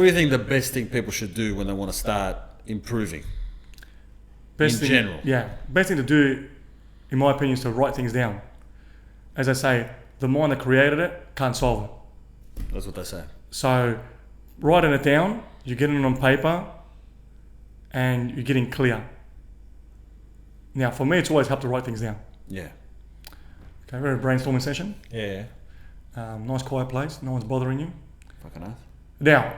What do you think the best thing people should do when they want to start improving? Best thing, general. Yeah. Best thing to do, in my opinion, is to write things down. As I say, the mind that created it can't solve it. That's what they say. So writing it down, you're getting it on paper, and you're getting clear. Now, for me, it's always helped to write things down. Yeah. Okay, we're in a brainstorming session. Yeah. Nice quiet place, no one's bothering you. Fucking nice. Now,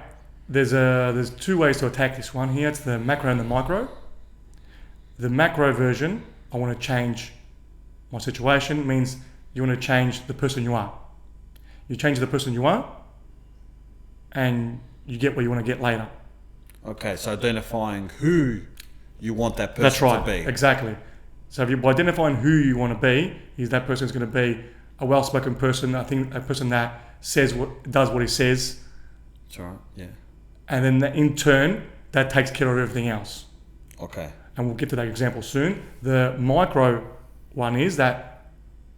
there's two ways to attack this one here. It's the macro and the micro. The macro version, I want to change my situation, means you want to change the person you are. You change the person you are, and you get where you want to get later. Okay, so identifying who you want that person That's right, to be. Exactly. So if you, by identifying who you want to be, is that person's going to be a well-spoken person, I think a person that does what he says. That's right, yeah. And then in turn, that takes care of everything else. Okay. And we'll get to that example soon. The micro one is that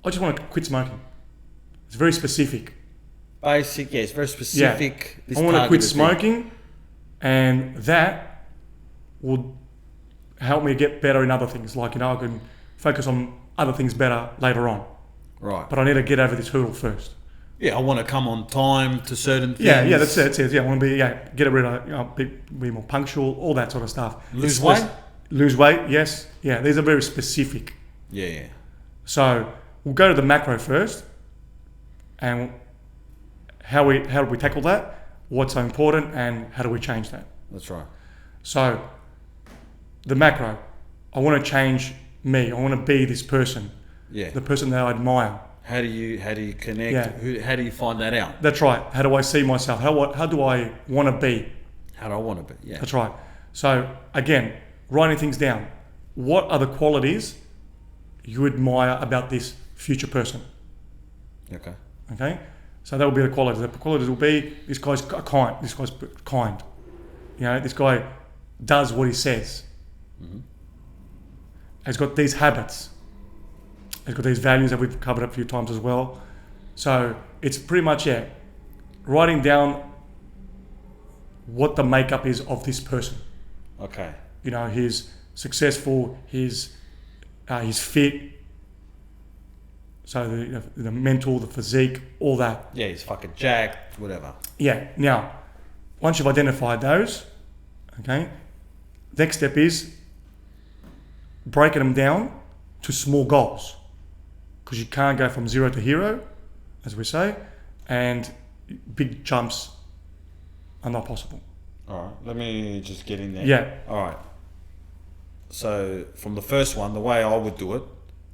I just want to quit smoking. It's very specific. Basic, yeah, it's very specific. Yeah. I want to quit smoking, and that will help me get better in other things. Like, I can focus on other things better later on. Right. But I need to get over this hurdle first. Yeah, I want to come on time to certain things. Yeah, that's it. Yeah, I want to be, get rid of, be more punctual, all that sort of stuff. Lose weight? Lose weight, yes. Yeah, these are very specific. Yeah. So we'll go to the macro first, and how do we tackle that? What's so important, and how do we change that? That's right. So the macro, I want to change me. I want to be this person. Yeah. The person that I admire. How do you connect? Yeah. How do you find that out? That's right. How do I see myself? How do I want to be? How do I want to be? Yeah. That's right. So again, writing things down. What are the qualities you admire about this future person? Okay. So that will be the qualities. The qualities will be, this guy's kind. This guy's kind. This guy does what he says. Mm-hmm. He's got these habits. He's got these values that we've covered a few times as well. So it's pretty much, writing down what the makeup is of this person. Okay. He's successful, he's fit, so the mental, the physique, all that. Yeah, he's fucking jacked, whatever. Yeah. Now, once you've identified those, okay, next step is breaking them down to small goals, because you can't go from 0 to hero, as we say, and big jumps are not possible. All right, let me just get in there. Yeah. All right. So from the first one, the way I would do it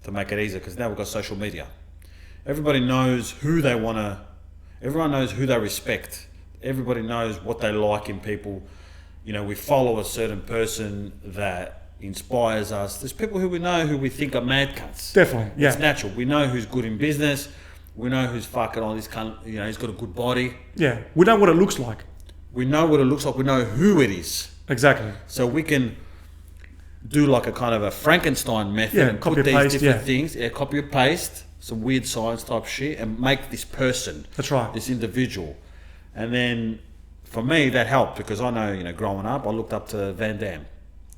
to make it easier, because now we've got social media. Everybody knows who they want to, everyone knows who they respect. Everybody knows what they like in people. We follow a certain person that inspires us. There's people who we know who we think are mad cunts. Definitely, yeah. It's natural. We know who's good in business. We know who's fucking on this cunt, he's got a good body. Yeah, we know what it looks like. We know what it looks like. We know who it is. Exactly. So we can do like a kind of a Frankenstein method and copy put these paste, different things, copy and paste, some weird science type shit, and make this person, that's right, this individual. And then for me, that helped, because I know, growing up, I looked up to Van Damme.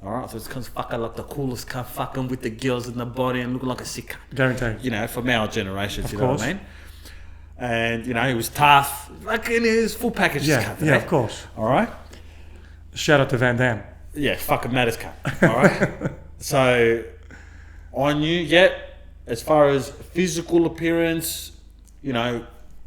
All right, so it's kind of fucking like the coolest cunt, fucking with the girls in the body and looking like a sick cunt. Guaranteed. From our generation, of know course. what I mean? And, he was tough, like in his full package. Yeah, of course. All right? Shout out to Van Damme. Yeah, fucking matters cunt. All right? So, I knew, as far as physical appearance,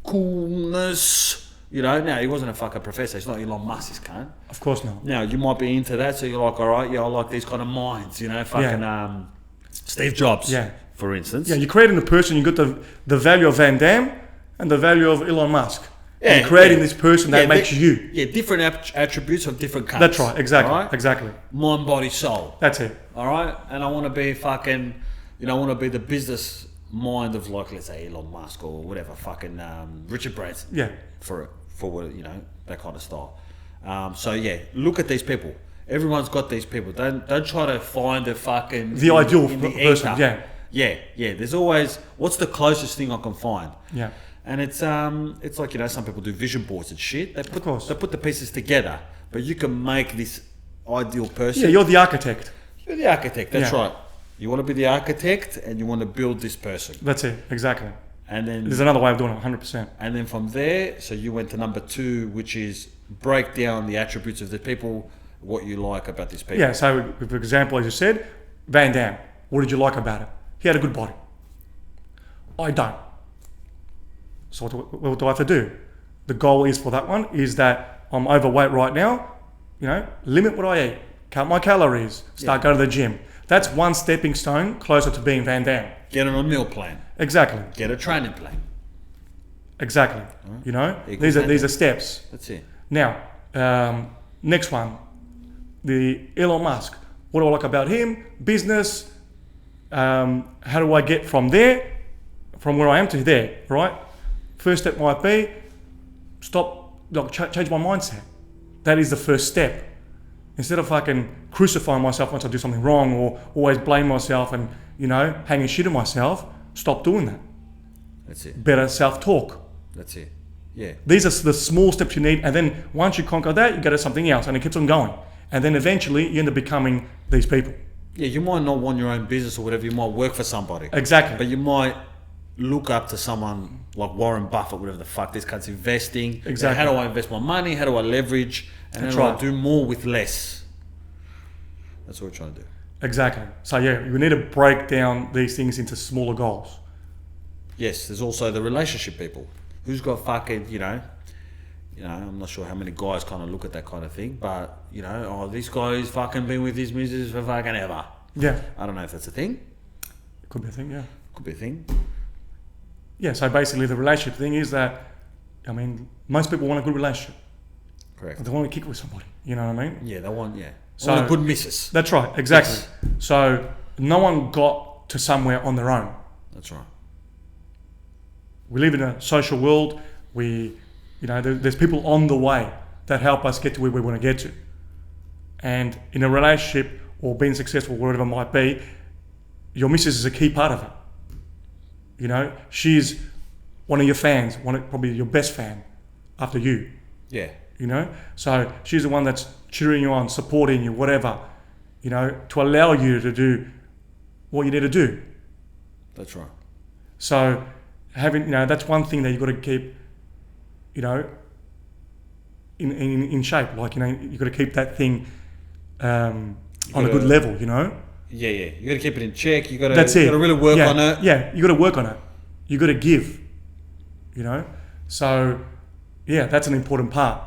coolness, now he wasn't a fucking professor. He's not Elon Musk, this cunt. Of course not. Now, you might be into that, so you're like, all right, I like these kind of minds, fucking Steve Jobs, for instance. Yeah, you're creating a person, you got the value of Van Damme and the value of Elon Musk. Yeah, you're creating this person that makes you. Yeah, different attributes of different cunts. That's right, exactly. Right? Exactly. Mind, body, soul. That's it. All right? And I want to be fucking, I want to be the business mind of, like, let's say Elon Musk or whatever, fucking Richard Branson. Yeah. For what, that kind of style. Look at these people. Everyone's got these people. Don't try to find the fucking... The ideal person, Yeah. There's always, what's the closest thing I can find? Yeah. And it's like, you know, some people do vision boards and shit. They put the pieces together, but you can make this ideal person. Yeah, you're the architect. You're the architect. That's right. You want to be the architect, and you want to build this person. That's it. Exactly. And then there's another way of doing it. 100%. And then from there, so you went to number 2, which is break down the attributes of the people, what you like about these people. Yeah. So, for example, as you said, Van Damme. What did you like about it? He had a good body. I don't. So what do I have to do? The goal is for that one is that I'm overweight right now. You know, limit what I eat, count my calories, start going to the gym. That's one stepping stone closer to being Van Damme. Get on a meal plan. Exactly. Get a training plan. Exactly. Right. You know, these are steps. That's it. Now, next one, the Elon Musk. What do I like about him? Business. How do I get from there, from where I am to there? Right. First step might be change my mindset. That is the first step. Instead of fucking crucifying myself once I do something wrong, or always blame myself and, you know, hanging shit on myself, stop doing that. That's it. Better self-talk. That's it. Yeah. These are the small steps you need, and then once you conquer that, you go to something else, and it keeps on going. And then eventually you end up becoming these people. Yeah, you might not want your own business or whatever, you might work for somebody. Exactly. But you might look up to someone like Warren Buffett, whatever the fuck this cunt's investing. Exactly. How do I invest my money? How do I leverage? And That's how do right. I do more with less? That's what we're trying to do. Exactly. So yeah, you need to break down these things into smaller goals. Yes, there's also the relationship people. Who's got fucking, you know, I'm not sure how many guys kind of look at that kind of thing, but, you know, oh, this guy's fucking been with his missus for fucking ever. Yeah. I don't know if that's a thing. It could be a thing, yeah. Could be a thing. Yeah, so basically the relationship thing is that, I mean, most people want a good relationship. Correct. They want to kick it with somebody, you know what I mean? Yeah, they want, So, want a good missus. That's right, exactly. Yes. So no one got to somewhere on their own. That's right. We live in a social world. There's people on the way that help us get to where we want to get to. And in a relationship or being successful, whatever it might be, your missus is a key part of it. You know, she's one of your fans, probably your best fan after you. Yeah. You know, so she's the one that's cheering you on, supporting you, whatever, you know, to allow you to do what you need to do. That's right. So that's one thing that you've got to keep, you know, in shape. Like, you know, you've got to keep that thing on a good level, you know. Yeah. You got to keep it in check. You got That's it. You got to really work on it. Yeah, you got to work on it. You got to give, you know. So, yeah, that's an important part.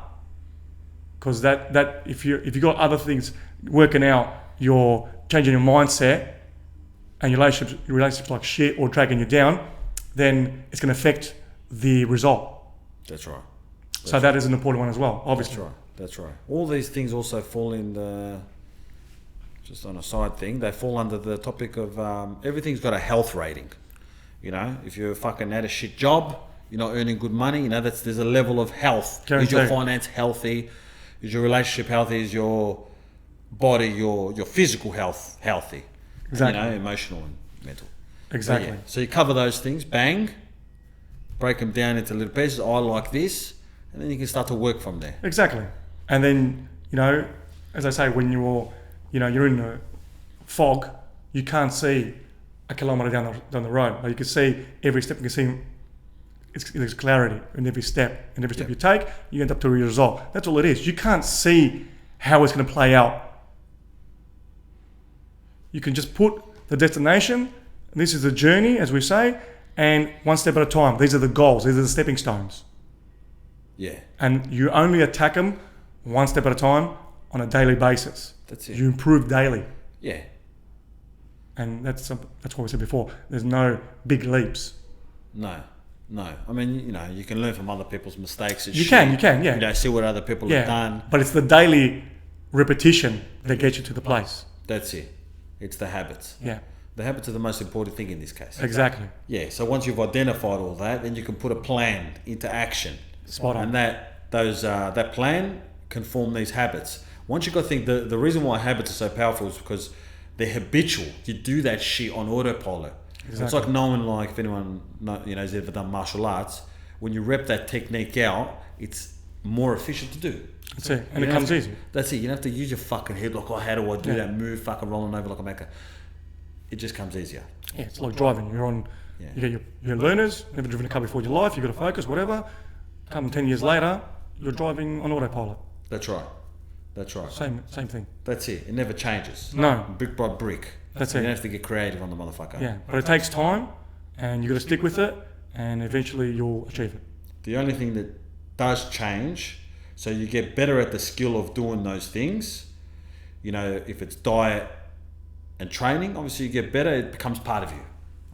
Because that if you got other things working out, you're changing your mindset, and your relationships like shit or dragging you down, then it's going to affect the result. That's right. So that is an important one as well, obviously. That's right. All these things also fall in the, just on a side thing, they fall under the topic of everything's got a health rating. You know, if you're fucking at a shit job, you're not earning good money, you know, there's a level of health. Guaranteed. Is your finance healthy? Is your relationship healthy? Is your body, your physical health healthy? Exactly. You know, emotional and mental. Exactly. So you cover those things, bang, break them down into little pieces. I like this, and then you can start to work from there. Exactly. And then, you know, as I say, when you're in a fog, you can't see a kilometre down the road, but you can see every step. You can see there's clarity in every step, and every step you take, you end up to a result. That's all it is. You can't see how it's going to play out. You can just put the destination. This is the journey, as we say, and one step at a time. These are the goals. These are the stepping stones. Yeah. And you only attack them one step at a time on a daily basis. That's it. You improve daily. Yeah. And that's what we said before. There's no big leaps. No. I mean, you know, you can learn from other people's mistakes and You can, yeah. You know, see what other people have done. But it's the daily repetition that gets you to the place. That's it. It's the habits. Yeah. The habits are the most important thing in this case. Exactly. Yeah. So once you've identified all that, then you can put a plan into action. Spot on. And that plan can form these habits. Once you've got to think, the reason why habits are so powerful is because they're habitual. You do that shit on autopilot. Exactly. It's like knowing, like, if anyone has ever done martial arts, when you rep that technique out, it's more efficient to do. That's it. And it comes easy. That's it. You don't have to use your fucking head like, oh, how do I do that move? Fucking rolling over like a maca. It just comes easier. Yeah, it's like driving. You're on, you get your learners, never driven a car before in your life, you've got to focus, whatever. Come 10 years later, you're driving on autopilot. That's right. That's right. Same thing. That's it. It never changes. No. Brick by brick. That's You it. don't have to get creative on the motherfucker. Yeah, but it takes time, and you've got to stick with it, and eventually you'll achieve it. The only thing that does change, so you get better at the skill of doing those things. You know, if it's diet and training, obviously you get better, it becomes part of you.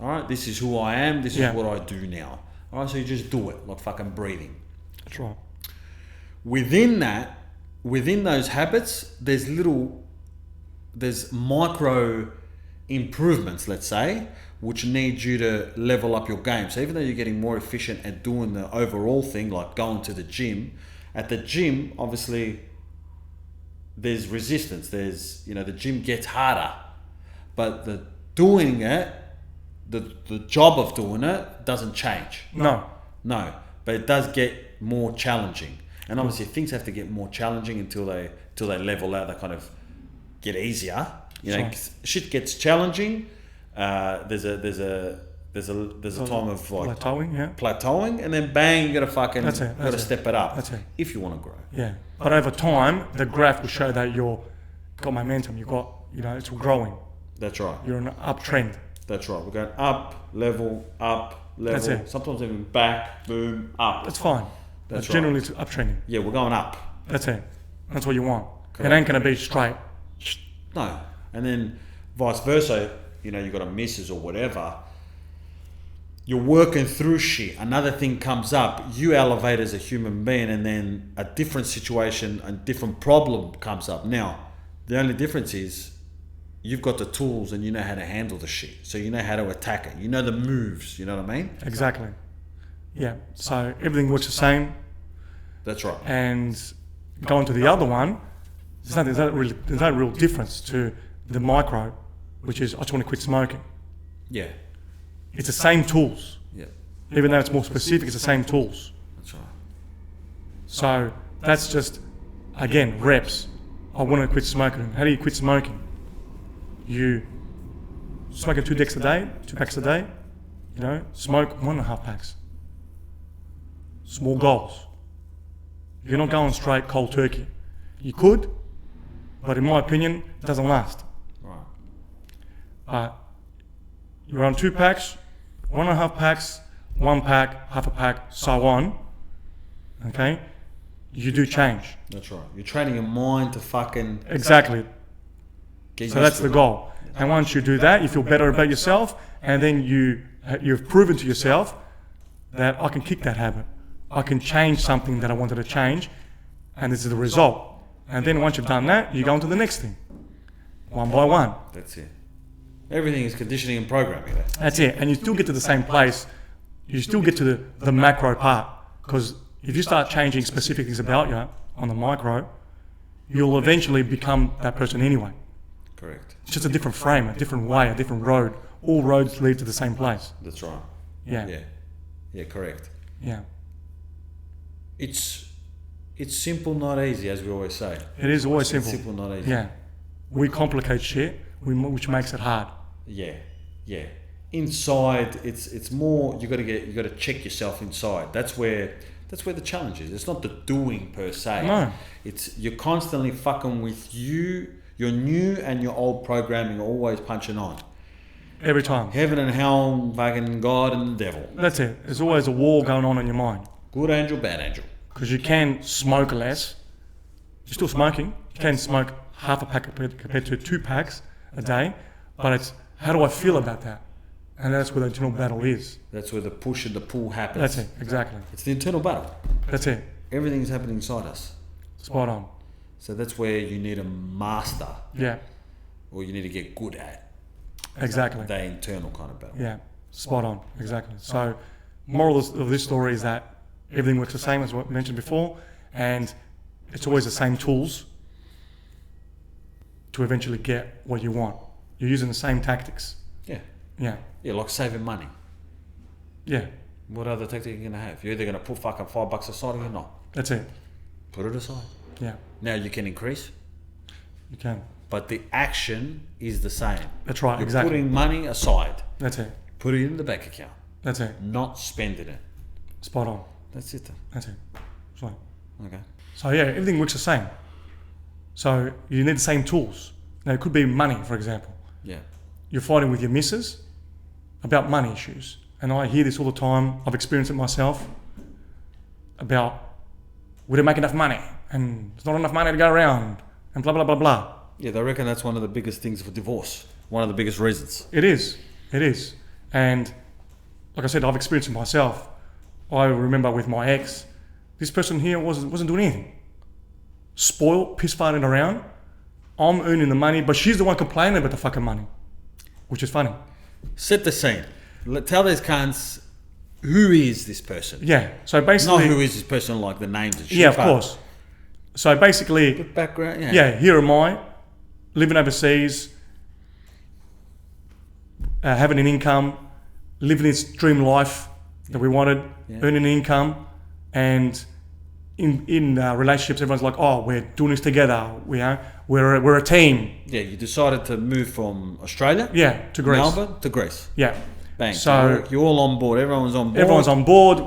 All right, this is who I am, this is what I do now. All right, so you just do it, like fucking breathing. That's right. Within that, within those habits, there's micro improvements, let's say, which need you to level up your game. So even though you're getting more efficient at doing the overall thing, like going to the gym, at the gym, obviously, there's resistance. There's, the gym gets harder, but the doing it, the job of doing it doesn't change. No, but it does get more challenging. And obviously things have to get more challenging until they level out. They kind of get easier. Shit gets challenging. There's a time of like plateauing, and then bang, you gotta step it up. That's it. If you want to grow. Yeah, but over time, the graph will show that you've got momentum. You've got, it's growing. That's right. You're on an uptrend. That's right. We're going up, level. That's it. Sometimes even back, boom, up. That's fine. That's generally it's uptrending. Yeah, we're going up. That's it. That's what you want. Correct. It ain't gonna be straight. No. And then vice versa, you've got a missus or whatever. You're working through shit. Another thing comes up. You elevate as a human being, and then a different situation, a different problem comes up. Now, the only difference is you've got the tools and you know how to handle the shit. So you know how to attack it. You know the moves. You know what I mean? Exactly. Yeah. So everything works the same. That's right. And going to the other one, there's no real difference to the micro, which is I just want to quit smoking. Yeah. It's the same tools. Yeah. Even though it's more specific, it's the same tools. That's right. So that's just, again, reps. I want to quit smoking. How do you quit smoking? You smoking 2 packs a day, smoke 1.5 packs. Small goals. You're not going straight cold turkey. You could, but in my opinion, it doesn't last. Right. You're on 2 packs, 1.5 packs, 1 pack, half a pack, so on. Okay? You do change. That's right. You're training your mind to fucking... Exactly. So that's the goal. And once you do that, you feel better about yourself, and then you've proven to yourself that I can kick that habit. I can change something that I wanted to change, and this is the result. And then once you've done that, you go on to the next thing. One by one. That's it. Everything is conditioning and programming. That's it. And you still get to the same place. You still get to the macro part. Because if you start changing specific things about you on the micro, you'll eventually become that person anyway. Correct. It's just a different frame, a different way, a different road. All roads lead to the same place. That's right. Yeah. Yeah, correct. Yeah. It's simple, not easy, as we always say. It is always simple. Simple, not easy. Yeah. We complicate shit, which makes it hard. Yeah. Inside, it's more. You got to check yourself inside. That's where the challenge is. It's not the doing per se. No. It's you're constantly fucking with you. Your new and your old programming are always punching on. Every time. Heaven and hell, fucking God and the devil. That's it. There's always a war going on in your mind. Good angel, bad angel. Because you can smoke less. You're still smoking. You can smoke half a pack compared to 2 packs a day. But it's, how do I feel about that? And that's where the internal battle is. That's where the push and the pull happens. That's it, exactly. It's the internal battle. That's it. Everything's happening inside us. Spot on. So that's where you need a master. Yeah. Or you need to get good at. Exactly. The internal kind of battle. Yeah, spot on, exactly. So, moral of this story is that everything works the same as what I mentioned before, and it's always the same tools to eventually get what you want. You're using the same tactics. Yeah. Yeah. Yeah, like saving money. Yeah. What other tactic are you gonna have? You're either gonna put fucking $5 aside or you're not. That's it. Put it aside. Yeah, Now you can increase, you can. but the action is the same. That's right, You're exactly. putting money aside. That's it. Put it in the bank account. That's it. Not spending it. Spot on. That's it. That's it. So, Okay. so yeah, everything works the same. So you need the same tools. Now it could be money, for example. Yeah. You're fighting with your missus about money issues. And I hear this all the time. I've experienced it myself about we don't make enough money and there's not enough money to go around and blah, blah, blah, blah. Yeah, they reckon that's one of the biggest things for divorce. One of the biggest reasons. It is. It is. And like I said, I've experienced it myself. I remember with my ex, this person here wasn't doing anything. Spoiled, piss farting around. I'm earning the money, but she's the one complaining about the fucking money, which is funny. Set the scene. Tell these cunts, who is this person? Yeah. So basically, Not who is this person, like the names and shit. yeah, of course. So basically, The background, yeah. yeah, here am I, living overseas, having an income, living this dream life that we wanted, earning an income, and in relationships, everyone's like, oh, we're doing this together. We're a team. Yeah, you decided to move from Australia, Yeah, to Greece. Melbourne, to Greece. Yeah. Bang. So You're all on board. Everyone's on board. everyone's on board.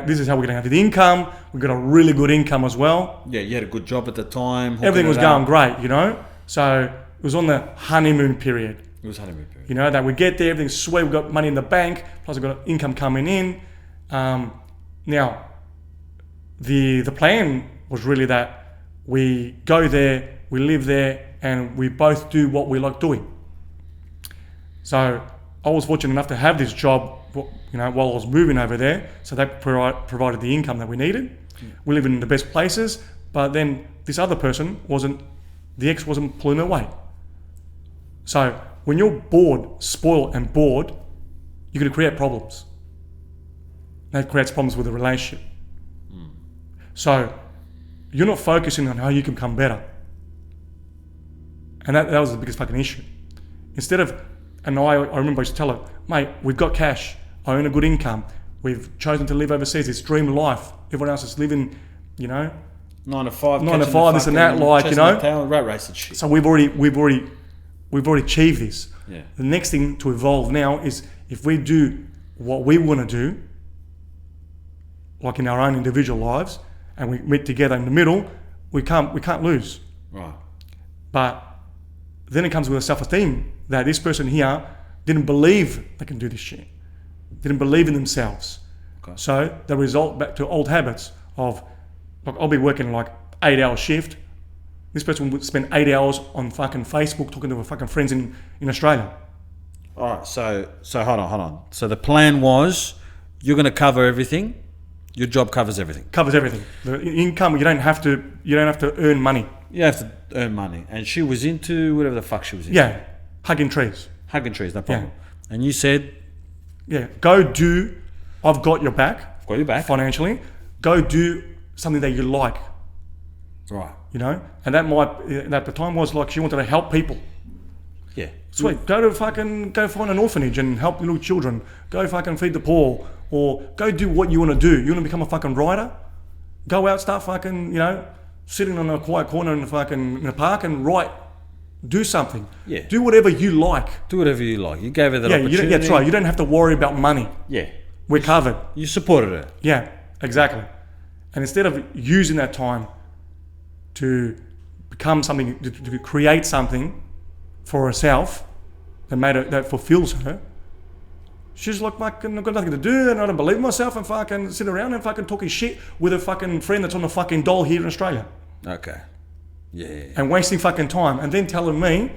This is how we're going to have the income. We've got a really good income as well. Yeah, you had a good job at the time. Everything was going great, you know. So it was on the honeymoon period. It was honeymoon period. You know, that we get there, everything's sweet, we've got money in the bank, plus we've got income coming in. Now, the plan was really that we go there, we live there, and we both do what we like doing. So I was fortunate enough to have this job, you know, while I was moving over there. So that provided the income that we needed. We live in the best places, but then this other person the ex wasn't pulling her weight. So when you're bored, spoiled and bored, you're going to create problems. That creates problems with the relationship. So you're not focusing on how you can become better. And that was the biggest fucking issue. Instead of, and I remember I used to tell her, mate, we've got cash, I earn a good income, we've chosen to live overseas, it's dream life. Everyone else is living, you know, 9 to 5, 9 to 5, this and that, like, you know. Rat race and shit. So we've already achieved this. Yeah. The next thing to evolve now is if we do what we want to do, like in our own individual lives, and we meet together in the middle, we can't lose. Right. But then it comes with a self-esteem that this person here didn't believe they can do this shit. Didn't believe in themselves. Okay. So they result back to old habits of, like, I'll be working like 8-hour shift. This person would spend 8 hours on fucking Facebook talking to her fucking friends in Australia. All right. So hold on. So the plan was you're going to cover everything. Your job covers everything. Covers everything. The income, you don't have to earn money. You have to earn money. And she was into whatever the fuck she was into. Yeah, hugging trees. Hugging trees, no problem. Yeah. And you said, Yeah, go do. I've got your back. I've got your back. Financially. Go do something that you like. Right. You know, and that at the time was like she wanted to help people. Yeah. Sweet. Go find an orphanage and help little children. Go fucking feed the poor, or go do what you want to do. You want to become a fucking writer? Go out, start fucking, you know, sitting on a quiet corner in a park and write. Do something. Yeah. Do whatever you like. Do whatever you like. You gave her that opportunity. Yeah, that's right. You don't have to worry about money. Yeah. We're covered. You supported her. Yeah, exactly. And instead of using that time to become something, to create something for herself that fulfills her, she's like, fucking, I've got nothing to do and I don't believe in myself, and fucking sit around and fucking talking shit with a fucking friend that's on the fucking dole here in Australia. Okay. Yeah. And wasting fucking time, and then telling me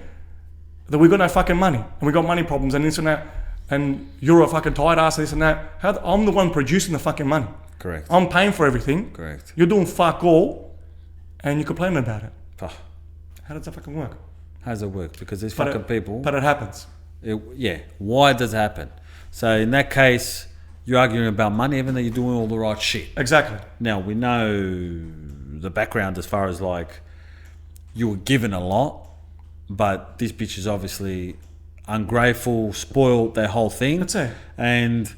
that we've got no fucking money and we got money problems and this and that, and you're a fucking tight ass and this and that. I'm the one producing the fucking money. Correct. I'm paying for everything. Correct. You're doing fuck all and you're complaining about it. Oh, How does that fucking work? how does it work? Because there's fucking people. But it happens. Yeah. Why does it happen? So in that case, you're arguing about money even though you're doing all the right shit. Exactly. Now, we know the background as far as like you were given a lot, but this bitch is obviously ungrateful, spoiled, their whole thing. That's it. And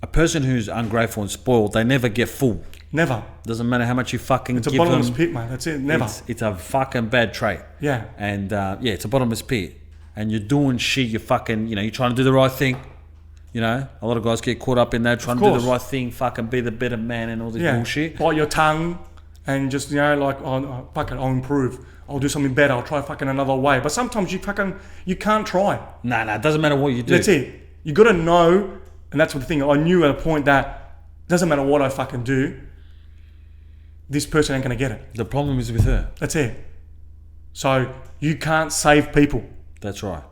a person who's ungrateful and spoiled, they never get full. Never. Doesn't matter how much you fucking It's a give bottomless them. pit, mate. That's it. Never. It's a fucking bad trait. Yeah. And it's a bottomless pit. And you're doing shit, you're fucking, you're trying to do the right thing. A lot of guys get caught up in that, trying to do the right thing, fucking be the better man and all this bullshit. Bite your tongue and just, oh, fuck it, I'll improve. I'll do something better. I'll try fucking another way. But sometimes you can't try. Nah, it doesn't matter what you do. That's it. You got to know, and that's the thing. I knew at a point that doesn't matter what I fucking do, this person ain't going to get it. The problem is with her. That's it. So you can't save people. That's right.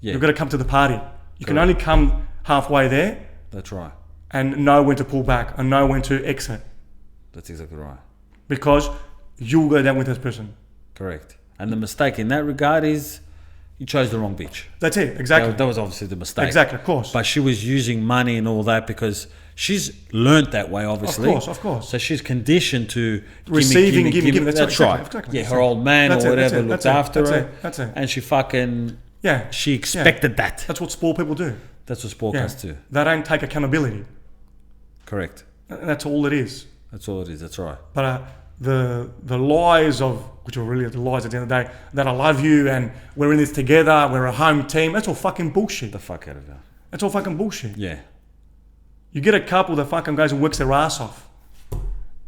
Yeah. You've got to come to the party. You can only come halfway there. That's right. And know when to pull back and know when to exit. That's exactly right. Because you'll go down with this person. Correct. And the mistake in that regard is you chose the wrong bitch. That's it. Exactly. That was obviously the mistake. Exactly, of course. But she was using money and all that because she's learnt that way, obviously. Of course. So she's conditioned to receiving, giving. That's right. Exactly. Yeah, her old man or whatever looked after her. That's it. And she fucking... Yeah. She expected that. That's what spoiled people do. That's what spoiled us do. They don't take accountability. Correct. That's all it is. That's all it is. That's right. But the lies of, which are really the lies at the end of the day, that I love you and we're in this together, we're a home team, that's all fucking bullshit. The fuck out of her. That's all fucking bullshit. Yeah. You get a couple that fucking goes and works their ass off.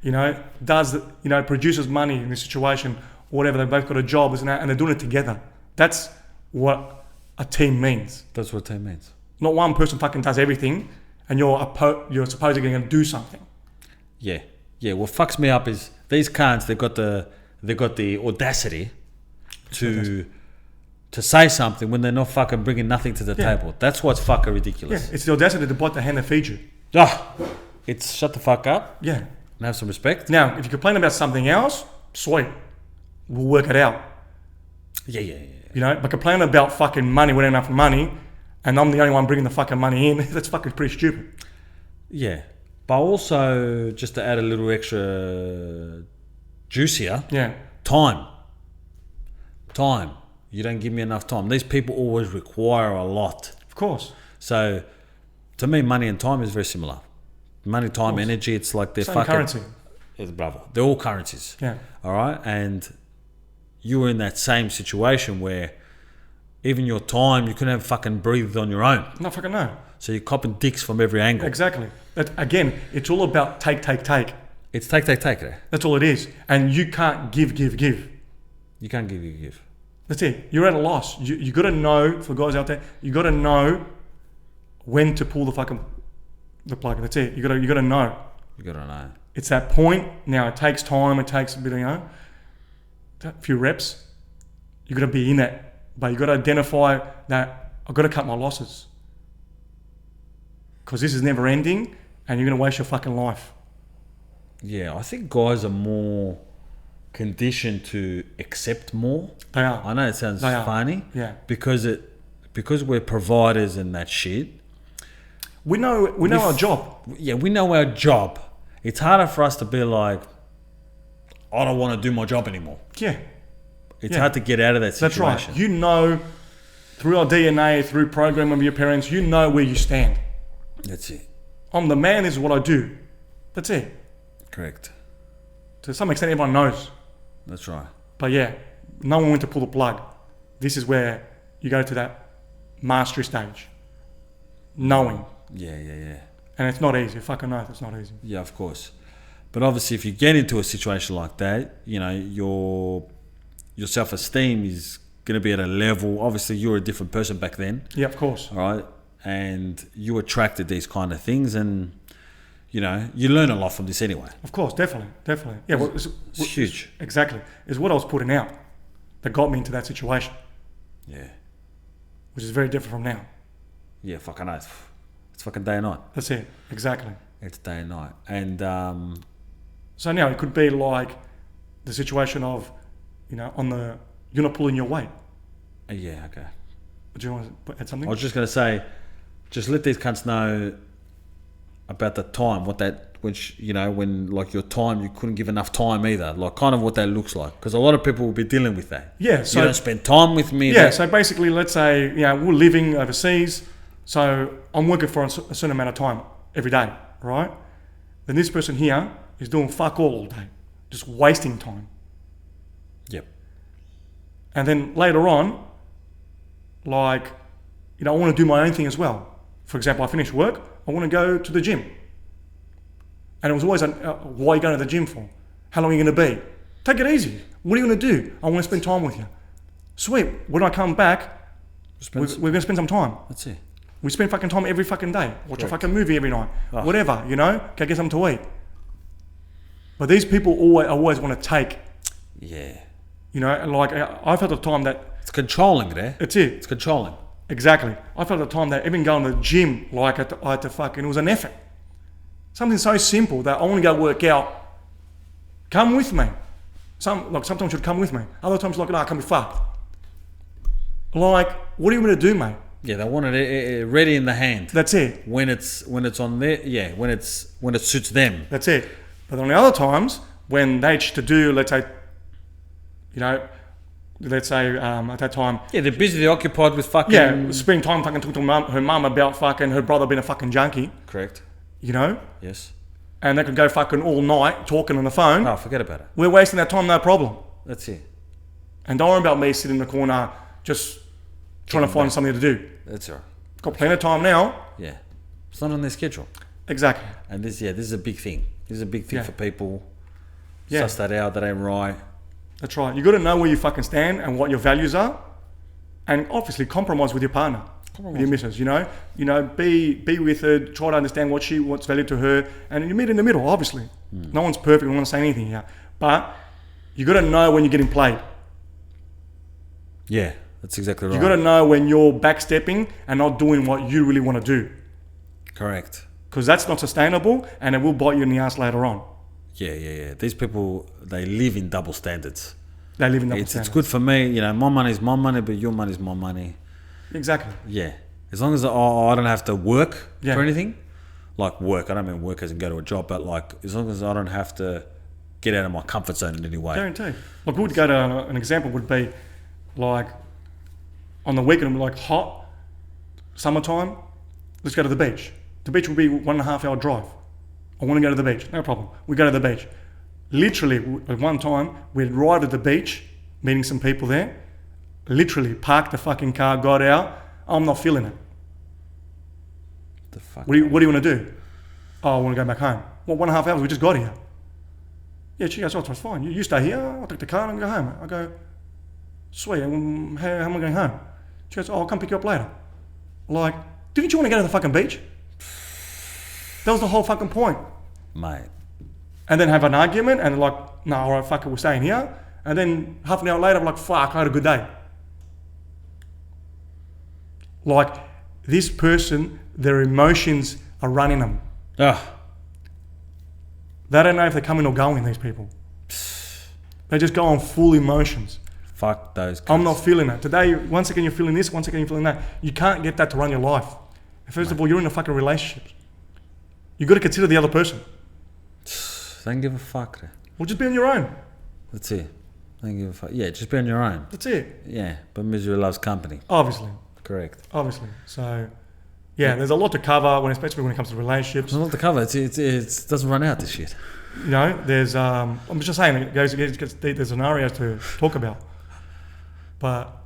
Produces money in this situation, or whatever, they've both got a job, and they're doing it together. That's what a team means. That's what a team means. Not one person fucking does everything and you're supposedly going to do something. Yeah. What fucks me up is these cunts. They've got the audacity to say something when they're not fucking bringing nothing to the table. That's what's fucking ridiculous. Yeah, it's the audacity to bite the hand that feeds you. It's shut the fuck up. Yeah. And have some respect. Now, if you complain about something else, sweet, we'll work it out. Yeah. But complaining about fucking money, we don't have enough money, and I'm the only one bringing the fucking money in, that's fucking pretty stupid. Yeah. But also, just to add a little extra juicier, time. You don't give me enough time. These people always require a lot. Of course. So, to me, money and time is very similar. Money, time, energy, it's like they're same fucking... currency. It's bravo. They're all currencies. Yeah. All right? And you were in that same situation where even your time, you couldn't have fucking breathed on your own. No, fucking no. So you're copping dicks from every angle. Exactly. Again, it's all about take. It's take. That's all it is. And you can't give. You can't give. That's it. You're at a loss. You got to know, for guys out there, you got to know when to pull the plug. That's it. You got to know. You got to know. It's that point. Now, it takes time. It takes a bit of, a few reps. You got to be in it. But you got to identify that I've got to cut my losses. Because this is never ending and you're going to waste your fucking life. Yeah, I think guys are more conditioned to accept more. They are. I know it sounds funny. Yeah. Because we're providers and that shit. We know our job. Yeah, we know our job. It's harder for us to be like, I don't want to do my job anymore. Yeah. It's hard to get out of that situation. That's right. You know, through our DNA, through programming of your parents, you know where you stand. That's it. I'm the man, this is what I do. That's it. Correct. To some extent, everyone knows. That's right. But yeah, no one went to pull the plug. This is where you go to that mastery stage. Knowing. Yeah. And it's not easy. Fucking know it's not easy. Yeah, of course. But obviously, if you get into a situation like that, your self-esteem is going to be at a level. Obviously, you're a different person back then. Yeah, of course. All right. And you attracted these kind of things, and you learn a lot from this anyway. Of course, definitely. Yeah, it's huge. Exactly. It's what I was putting out that got me into that situation. Yeah. Which is very different from now. Yeah, fucking nice. It's fucking day and night. That's it. Exactly. It's day and night. And so now it could be like the situation of, you're not pulling your weight. Yeah, okay. Do you want to add something? I was just going to say, just let these cunts know about the time, when like your time, you couldn't give enough time either, like kind of what that looks like. Because a lot of people will be dealing with that. Yeah. So you don't spend time with me. Yeah. So basically, let's say, we're living overseas. So I'm working for a certain amount of time every day, right? Then this person here is doing fuck all day, just wasting time. Yep. And then later on, like, I want to do my own thing as well. For example, I finish work, I want to go to the gym. And it was always, why are you going to the gym for? How long are you going to be? Take it easy. What are you going to do? I want to spend time with you. Sweet. When I come back, we're going to spend some time. That's it. We spend fucking time every fucking day. Watch Correct. a fucking movie every night. Oh. Whatever, go get something to eat. But these people always want to take. Yeah. Like I felt at the time that... It's controlling there. It's it. It's controlling. Exactly. I felt at the time that even going to the gym, like I had to fucking... It was an effort. Something so simple that I want to go work out. Come with me. Sometimes you'd come with me. Other times like, I can't be fucked. Like, what are you going to do, mate? Yeah, they want it ready in the hand. That's it. When it's on there, yeah. When it suits them. That's it. But on the other times, when they had to do, let's say, at that time. Yeah, they're busy. They're occupied with fucking. Yeah, spending time fucking talking to her mum about fucking her brother being a fucking junkie. Correct. Yes. Oh. And they could go fucking all night talking on the phone. Oh, forget about it. We're wasting that time, no problem. That's it. And don't worry about me sitting in the corner just trying to find something to do. That's all right. Got plenty of time now. Yeah. It's not on their schedule. Exactly. And this is a big thing. This is a big thing Yeah. for people. Yeah. Suss that out. That ain't right. That's right. You got to know where you fucking stand and what your values are, and obviously compromise with your partner, with your missus. Be with her. Try to understand what's valued to her, and you meet in the middle. Obviously, no one's perfect. I don't want to say anything here, but you got to know when you're getting played. Yeah, that's exactly right. You got to know when you're backstepping and not doing what you really want to do, Correct. because that's not sustainable, and it will bite you in the ass later on. Yeah. These people, they live in double standards. They live in that. It's good for me. My money's my money, but your money's my money. Exactly. Yeah. As long as I don't have to work Yeah. for anything, like work. I don't mean work as in go to a job, but like as long as I don't have to get out of my comfort zone in any way. Guarantee. Like we would go to an example would be like on the weekend, like hot summertime. Let's go to the beach. The beach will be 1.5 hour drive. I want to go to the beach. No problem. We go to the beach. Literally, at one time, we arrived at the beach, meeting some people there. Literally, parked the fucking car, got out. I'm not feeling it. The fuck? What do you want to do? Oh, I want to go back home. Well, 1.5 hours, we just got here. Yeah, she goes, oh, it's fine. You stay here, I'll take the car and go home. I go, sweet, how am I going home? She goes, oh, I'll come pick you up later. Like, didn't you want to go to the fucking beach? That was the whole fucking point. Mate. And then have an argument and like, no, all right, fuck it, we're staying here. And then half an hour later, I'm like, fuck, I had a good day. Like, this person, their emotions are running them. Ah. They don't know if they're coming or going, these people. They just go on full emotions. Fuck those cunts. I'm not feeling it. Today, 1 second you're feeling this, 1 second you're feeling that. You can't get that to run your life. First of all, you're in a fucking relationship. You got to consider the other person. Don't give a fuck. Or just be on your own. That's it. Don't give a fuck. Yeah, just be on your own. That's it. Yeah, but misery loves company. Obviously. Correct. Obviously. So, yeah, there's a lot to cover, especially when it comes to relationships. It's not the cover. It doesn't run out, this shit. There's, I'm just saying, it gets deep, there's scenarios to talk about. But,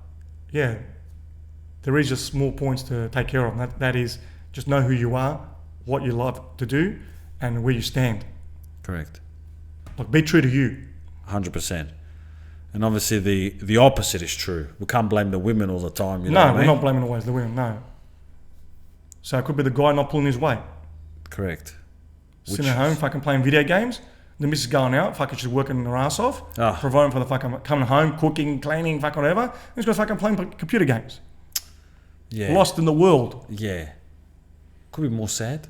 yeah, there is just small points to take care of. That is, just know who you are, what you love to do, and where you stand. Correct. Like, be true to you. 100%. And obviously the opposite is true. We can't blame the women all the time. You know No, what I we're mean? not blaming always the women, no. So it could be the guy not pulling his weight. Correct. Sitting at home, fucking playing video games. The missus going out, fucking she's working her ass off. Ah. Providing for the fucking, coming home, cooking, cleaning, fucking whatever. He's got fucking playing computer games. Yeah. Lost in the world. Yeah. Could be more sad.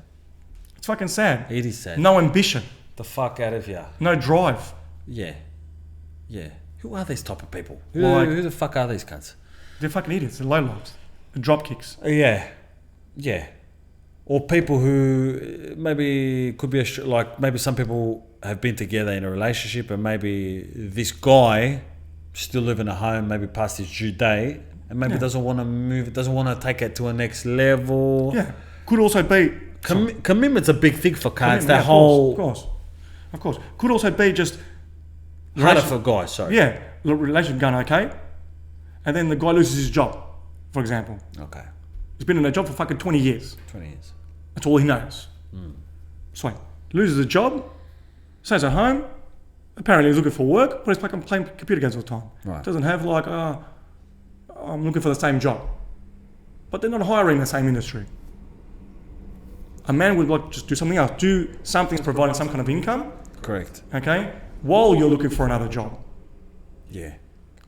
It's fucking sad. It is sad. No ambition. The fuck out of here. No drive. Yeah. Yeah. Who are these type of people? Like- Who the fuck are these cunts? They're fucking idiots. They're lowlifes. They're drop kicks. Yeah. Yeah. Or people who maybe could be like maybe some people have been together in a relationship and maybe this guy still living at home, maybe past his due date, and maybe Yeah. doesn't want to move, doesn't want to take it to a next level. Yeah. Could also be commitment's a big thing for cars. Commitment, That yeah, whole of course. Could also be just harder for guys. Sorry. yeah, the relationship going okay, and then the guy loses his job, for example. Okay. He's been in a job for fucking 20 years. 20 years. That's all he knows. Sweet. Loses a job, stays at home. Apparently he's looking for work, but he's fucking playing computer games all the time. Right. Doesn't have like, I'm looking for the same job. But they're not hiring in the same industry. A man would like just do something else. Do something providing some kind of income, Correct. okay, while you're looking for another job. Yeah.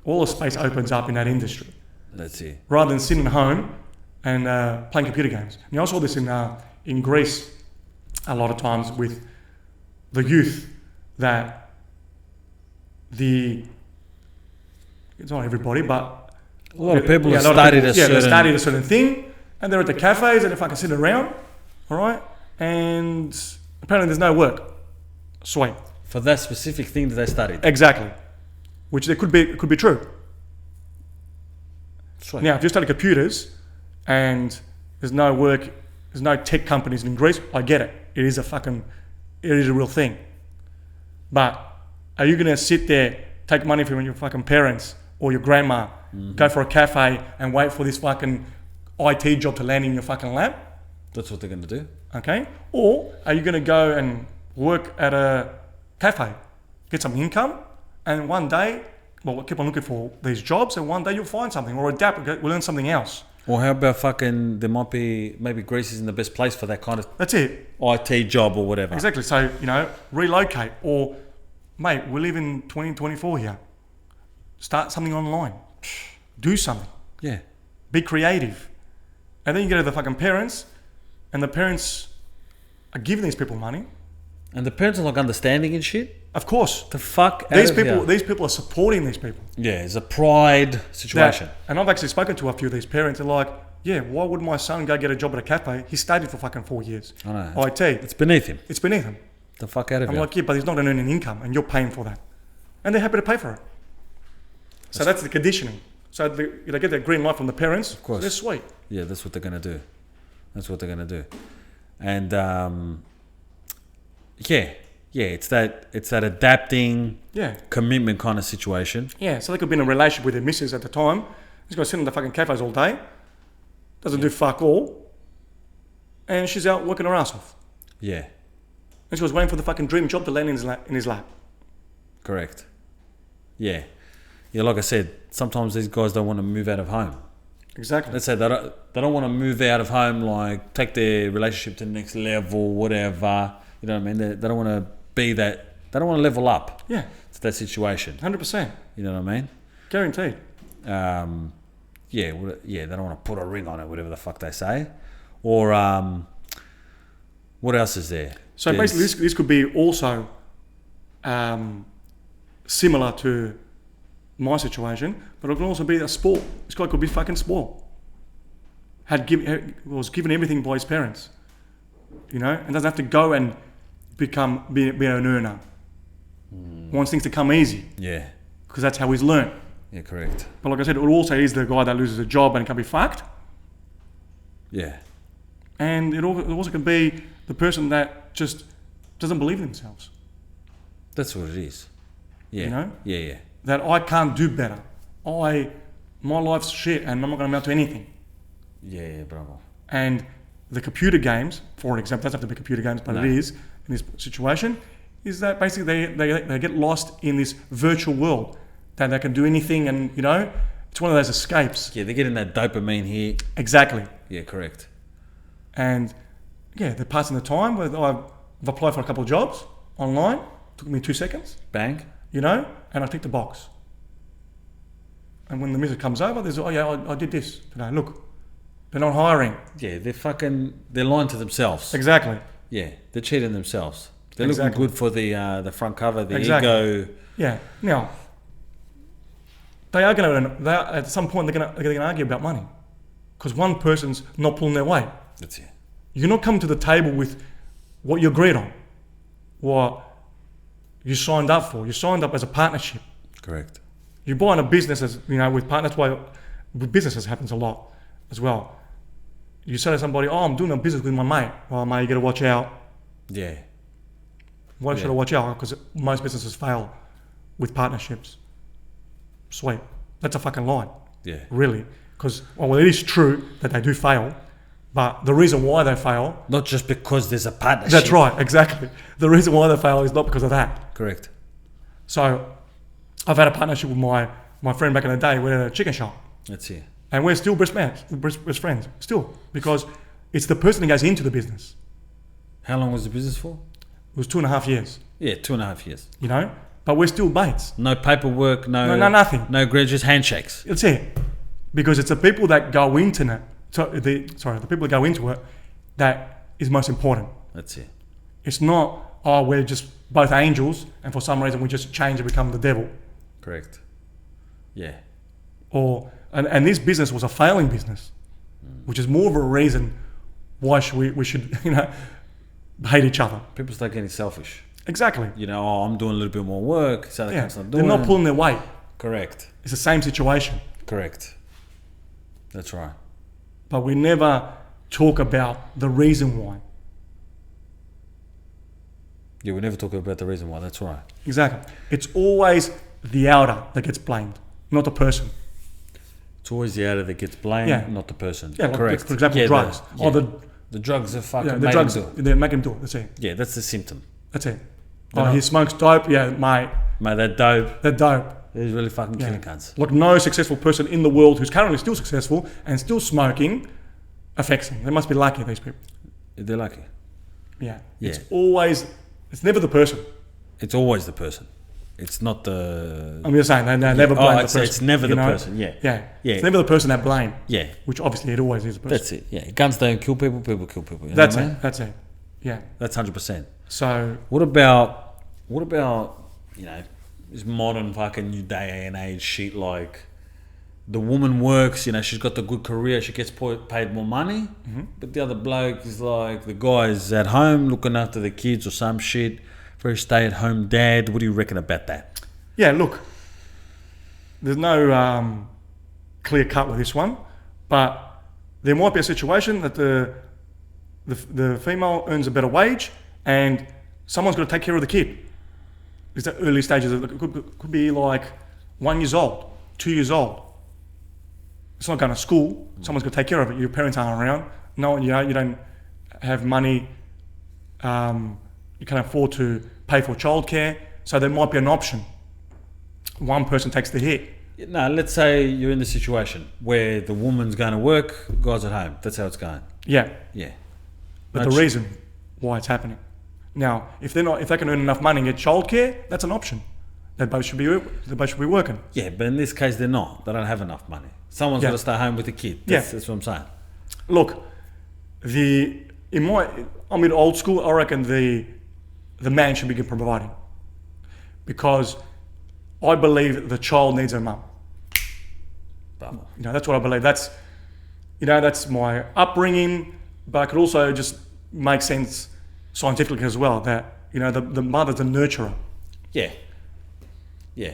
All the space opens up in that industry. That's it. Rather than sitting at home and playing computer games. And I saw this in Greece a lot of times with the youth that it's not everybody, but A lot of people have a lot of studied people- a certain... they studied a certain thing and they're at the cafes and they fucking sit around, all right? And apparently there's no work. Sweet. For that specific thing that they studied. Exactly. Which there could be true. Sweet. Now, if you study computers and there's no work, there's no tech companies in Greece, I get it. It is a real thing. But are you going to sit there, take money from your fucking parents or your grandma, go for a cafe and wait for this fucking IT job to land in your fucking lap? That's what they're going to do. Okay? Or are you going to go and work at a cafe, get some income, and one day, well, keep on looking for these jobs, and one day you'll find something or adapt, we'll learn something else. Or how about fucking, there might be, maybe Greece isn't the best place for that kind of That's it. IT job or whatever. Exactly. So, relocate or, mate, we live in 2024 here. Start something online. Do something. Yeah. Be creative. And then you go to the fucking parents, and the parents are giving these people money. And the parents are like understanding and shit. Of course. The fuck These out of here. people are supporting these people. Yeah, it's a pride situation. And I've actually spoken to a few of these parents. They're like, yeah, why would my son go get a job at a cafe? He studied for fucking 4 years. I know. IT. It's beneath him. It's beneath him. The fuck out of I'm here. like, yeah, but he's not earning income and you're paying for that. And they're happy to pay for it. So that's the conditioning. So they get that green light from the parents. Of course. So they're sweet. Yeah, that's what they're going to do. That's what they're going to do. And yeah, it's that adapting, commitment kind of situation. Yeah, so they could be in a relationship with their missus at the time. He's got to sit in the fucking cafes all day. Doesn't do fuck all. And she's out working her ass off. Yeah, And she was waiting for the fucking dream job to land in his lap. correct. Yeah. Yeah, like I said, sometimes these guys don't want to move out of home. Exactly. Let's say they don't want to move out of home, like take their relationship to the next level, whatever. You know what I mean? They don't want to be that. They don't want to level up. Yeah. To that situation. 100%. You know what I mean? Guaranteed. They don't want to put a ring on it, whatever the fuck they say. Or what else is there? So basically, this could be also similar to my situation, but it can also be a sport. This guy could be fucking sport. Was given everything by his parents, and doesn't have to go and be an earner. Wants things to come easy. Yeah. Because that's how he's learned. Yeah, correct. But like I said, it also is the guy that loses a job and can be fucked. Yeah. And it also can be the person that just doesn't believe in themselves. That's what it is. Yeah. Yeah. That I can't do better. My life's shit and I'm not going to amount to anything. Yeah, bravo. And the computer games, for example, doesn't have to be computer games, but it is in this situation, is that basically they get lost in this virtual world that they can do anything, and it's one of those escapes. Yeah, they're getting that dopamine here. Exactly. Yeah, correct. And yeah, they're passing the time. I've applied for a couple of jobs online. Took me 2 seconds. Bang. And I ticked the box. And when the missus comes over, there's, I did this today. Look, they're not hiring. Yeah, they're lying to themselves. Exactly. Yeah, they're cheating themselves. They're Exactly. looking good for the front cover, the Exactly. ego. Yeah. Now, they are going to, at some point, they're going to argue about money. Because one person's not pulling their weight. That's it. You're not coming to the table with what you agreed on, what you signed up for. You signed up as a partnership. Correct. You buy in a business with partners. That's why with businesses happens a lot as well. You say to somebody, "Oh, I'm doing a business with my mate." Well, mate, you got to watch out. Yeah. Why Yeah. should I watch out? Because most businesses fail with partnerships. Sweet. That's a fucking lie. Yeah. Really. Because, well, it is true that they do fail, but the reason why they fail... Not just because there's a partnership. That's right, exactly. The reason why they fail is not because of that. Correct. So, I've had a partnership with my friend back in the day. We had a chicken shop. That's it. And we're still best friends, still. Because it's the person who goes into the business. How long was the business for? It was 2.5 years, Yeah, 2.5 years. you know? But we're still mates. No paperwork, No, nothing. No just handshakes. That's it. Because it's the people that go into it, the people that go into it, that is most important. That's it. It's not, oh, we're just both angels and for some reason we just change and become the devil. Correct. Yeah. Or and this business was a failing business, which is more of a reason why we should, you know, hate each other. People start getting selfish. Exactly. You know, oh, I'm doing a little bit more work, so they Yeah. can't start They're doing not it. pulling their weight. Correct. It's the same situation. Correct. That's right. But we never talk about the reason why. Yeah, we never talk about the reason why. That's right. Exactly. It's always the outer that gets blamed, not the person. It's always the outer that gets blamed, Yeah. not the person. Yeah, like, correct. for example, Yeah, drugs. The, Or the drugs are fucking the made drugs, him do it. they make him do it. That's it. Yeah, that's the symptom. That's it. They're Oh, not- he smokes dope. Yeah, mate, Mate, that dope they're dope. is really fucking Yeah. killing cunts. Like no successful person in the world who's currently still successful and still smoking affects them. They must be lucky, these people. They're lucky. Yeah. Yeah. It's never the person. It's always the person. It's not the... I'm just saying, they never blame the it's, person. it's never you the know? person, yeah. Yeah. Yeah. It's never the person that blame, Yeah, which obviously it always is the person. that's it. Yeah, guns don't kill people, people kill people. You know That's what I it. mean? That's it. Yeah. That's 100%. So, What about, you know, this modern fucking new day and age shit, like the woman works, you know, she's got the good career, she gets paid more money, but the other bloke is like, the guy's at home looking after the kids or some shit, very stay-at-home dad. What do you reckon about that? yeah, look, there's no clear cut with this one, but there might be a situation that the female earns a better wage and someone's got to take care of the kid. It's the early stages. It could be like 1 year old, 2 years old. It's not going to school. Someone's got to take care of it. Your parents aren't around. No, you know, you don't have money. You can't afford to pay for childcare. So there might be an option. One person takes the hit. No, let's say you're in the situation where the woman's going to work, guy's at home. That's how it's going. Yeah, Yeah. but No the ch- reason why it's happening. Now, if they can earn enough money and get childcare, that's an option. They both should be working. Yeah, but in this case, they're not. They don't have enough money. Someone's Yeah. got to stay home with the kid. Yeah. That's what I'm saying. Look, I'm in old school. I reckon the man should begin providing, because I believe the child needs a mum. Bravo. You know, that's what I believe. That's my upbringing, but it could also just make sense scientifically as well that, you know, the mother's a nurturer. Yeah. Yeah.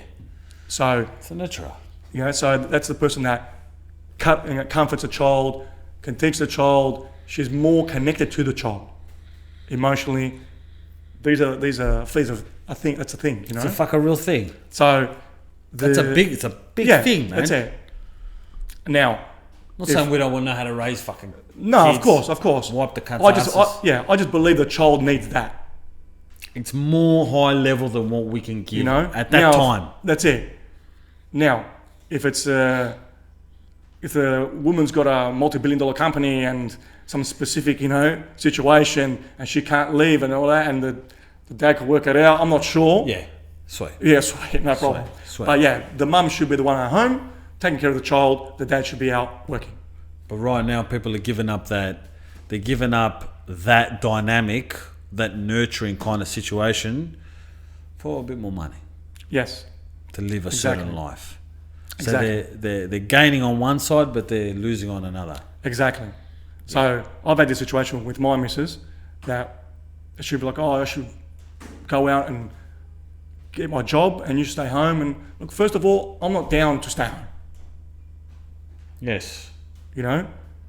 So, It's a nurturer. you know, so that's the person that comforts a child, can teach the child. She's more connected to the child emotionally. These are I think that's a thing, you know. It's a real thing. So It's a big thing, man. That's it. Now, Not saying we don't want to know how to raise fucking no, kids. of course. Wipe the cunts' I just believe the child needs that. It's more high level than what we can give, You know, at that Now, time. That's it. Now, if the woman's got a multi-billion-dollar company and some specific, you know, situation, and she can't leave and all that, and the dad could work it out, I'm not sure. Yeah. Sweet. Yeah, sweet, no problem. Sweet. But yeah, the mum should be the one at home taking care of the child. The dad should be out working. But right now, people are giving up that. They're giving up that dynamic, that nurturing kind of situation, for a bit more money Yes, to live a Exactly. certain life. So Exactly. they're gaining on one side, but they're losing on another. exactly. So I've had this situation with my missus that she'd be like, oh, I should go out and get my job and you stay home. And look, first of all, I'm not down to stay home. Yes. You know,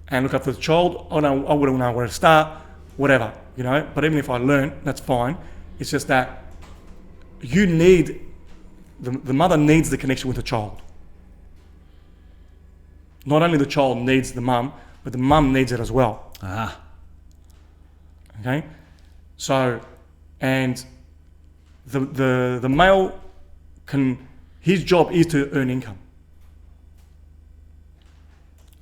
and look after the child, I wouldn't know where to start, whatever, you know. But even if I learn, that's fine. It's just that you need, the mother needs the connection with the child. Not only the child needs the mum, but the mum needs it as well. Ah. Okay? So, and the male his job is to earn income.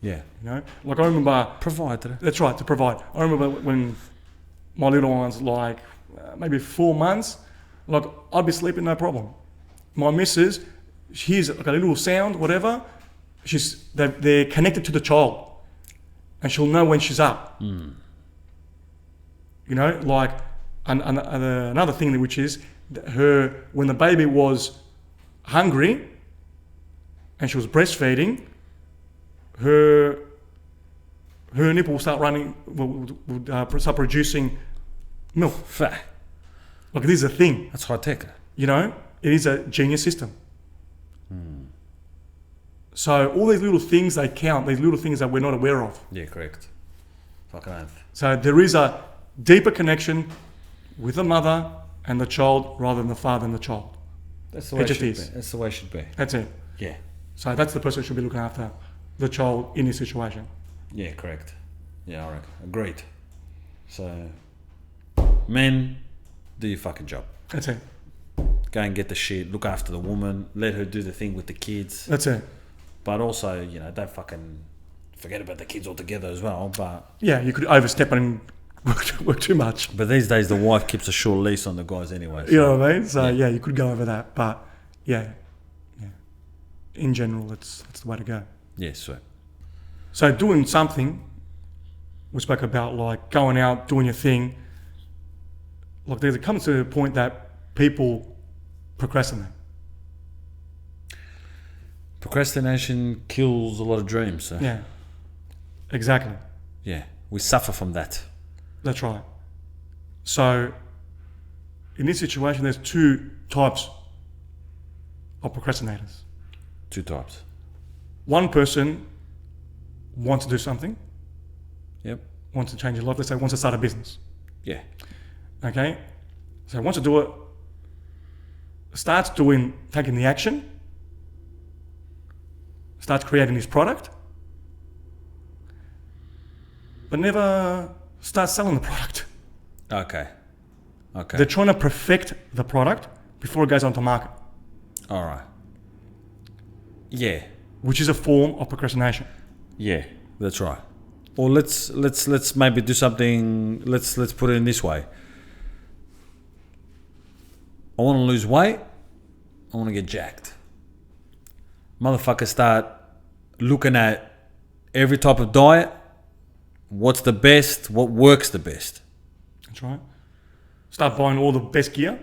Yeah. You know? Like I remember... Provide. That's right, to provide. I remember when my little one's like maybe 4 months, like I'd be sleeping no problem. My missus, she hears like a little sound, whatever, they're connected to the child and she'll know when she's up. Mm. You know, like another thing which is when the baby was hungry and she was breastfeeding, her nipple will start running, will start producing milk. Fair. Like this is a thing. That's high tech. You know, it is a genius system. Mm. So all these little things, they count, these little things that we're not aware of. Yeah, correct. Fucking oath. So there is a deeper connection with the mother and the child rather than the father and the child. That's the way It it just should is. be. That's the way it should be. That's it. Yeah. So that's the person who should be looking after the child in this situation. Yeah, correct. Yeah, I reckon. Agreed. So, men, do your fucking job. That's it. Go and get the shit, look after the woman, let her do the thing with the kids. That's it. But also, you know, don't fucking forget about the kids altogether as well. But Yeah, you could overstep and work too much. these days, the wife keeps a short leash on the guys anyway. So. You know what I mean? So Yeah. yeah, you could go over that. But yeah. In general, that's the way to go. Yeah, sweet. So doing something, we spoke about like going out, doing your thing. Like there comes to a point that people procrastinate. Procrastination kills a lot of dreams. So. Yeah, exactly. Yeah, we suffer from that. That's right. So in this situation, there's two types of procrastinators. Two types. One person wants to do something, Yep. wants to change his life. Let's say wants to start a business. Yeah. Okay, so wants to do it. Starts taking the action. Starts creating his product, but never starts selling the product. Okay. Okay. They're trying to perfect the product before it goes onto market, All right. Yeah. which is a form of procrastination. Yeah, that's right. Or let's maybe do something. Let's put it in this way. I want to lose weight. I want to get jacked. Motherfuckers start looking at every type of diet. What's the best? What works the best? That's right. Start buying all the best gear,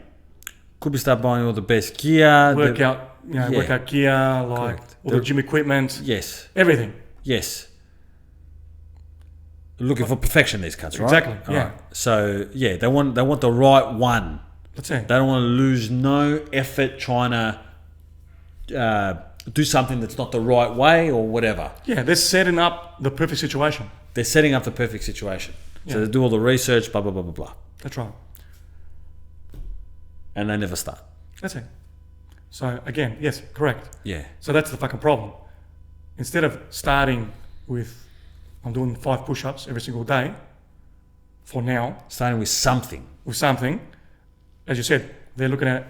Could be start buying all the best gear. workout gear, like Correct. all the gym equipment, Yes. everything. Yes. Looking for perfection, these cunts, right? Exactly, All yeah. right. So yeah, they want the right one. That's it. They don't want to lose no effort trying to do something that's not the right way or whatever. Yeah, they're setting up the perfect situation. They're setting up the perfect situation. Yeah. So they do all the research, blah blah blah blah blah, That's right. and they never start. That's it. So again, yes, correct. Yeah. So that's the fucking problem. Instead of starting with, I'm doing 5 push-ups every single day, for now, Starting with something. with something, as you said, they're looking at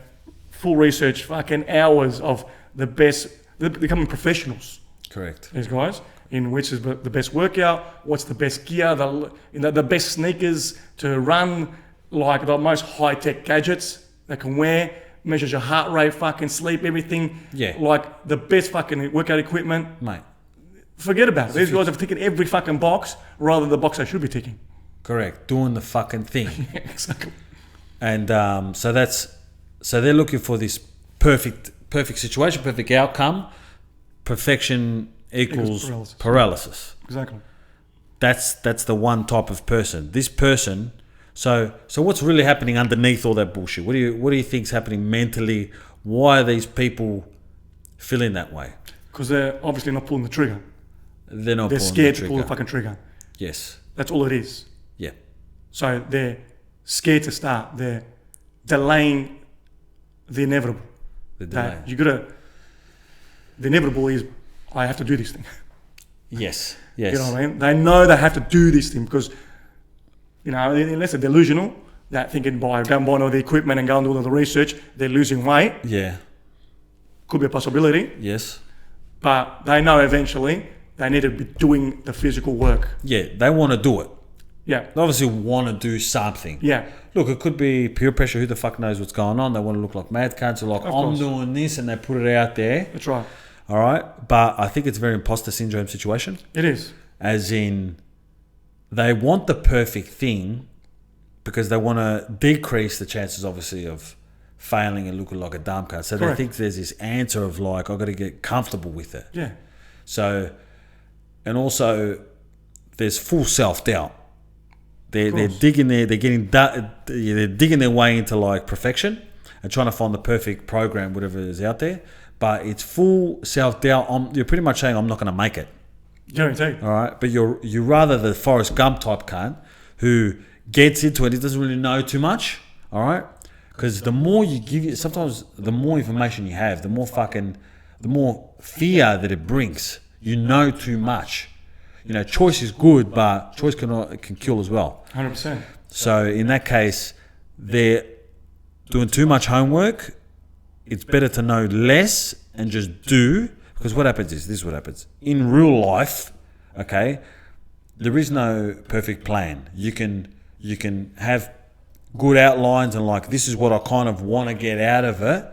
full research, fucking hours of the best, they're becoming professionals, Correct. these guys, in which is the best workout, what's the best gear, the best sneakers to run, like the most high-tech gadgets they can wear, measures your heart rate, fucking sleep, everything. Yeah. Like the best fucking workout equipment. Mate. Forget about it. These guys have taken every fucking box rather than the box they should be ticking. Correct. Doing the fucking thing. Exactly. And so they're looking for this perfect situation, perfect outcome. Perfection equals Equals paralysis. Exactly. That's the one type of person. This person. So what's really happening underneath all that bullshit? What do you think's happening mentally? Why are these people feeling that way? Because they're obviously not pulling the trigger. They're not They're pulling scared the to pull the trigger. fucking trigger. Yes. That's all it is. Yeah. So they're scared to start. They're delaying the inevitable. The delay. That you gotta. The inevitable is, I have to do this thing. Yes. Yes. You know what I mean? They know they have to do this thing because, you know, unless they're delusional, that thinking by going buying all the equipment and going to do all the research, they're losing weight. Yeah. Could be a possibility. Yes. But they know eventually they need to be doing the physical work. Yeah. They want to do it. Yeah. They obviously want to do something. Yeah. Look, it could be peer pressure. Who the fuck knows what's going on? They want to look like mad cunts. They're like, I'm course. doing this, and they put it out there. That's right. All right. But I think it's a very imposter syndrome situation. It is. As in, they want the perfect thing because they want to decrease the chances, obviously, of failing and looking like a dumb cunt. So Correct. they think there's this answer of like, I've got to get comfortable with it. Yeah. So, and also, there's full self-doubt. They're digging there. They're digging their way into like perfection and trying to find the perfect program, whatever is out there. But it's full self-doubt. You're pretty much saying I'm not going to make it. Guaranteed. All right, but you're rather the Forrest Gump type cunt who gets into it. He doesn't really know too much. All right, because the more you give it, sometimes the more information you have, the more fear that it brings. You know too much. You know, choice is good, but choice can kill as well. 100%. So in that case, they're doing too much homework. It's better to know less and just do. Because what happens is, this is what happens. In real life, okay, there is no perfect plan. You can have good outlines and like, this is what I kind of want to get out of it.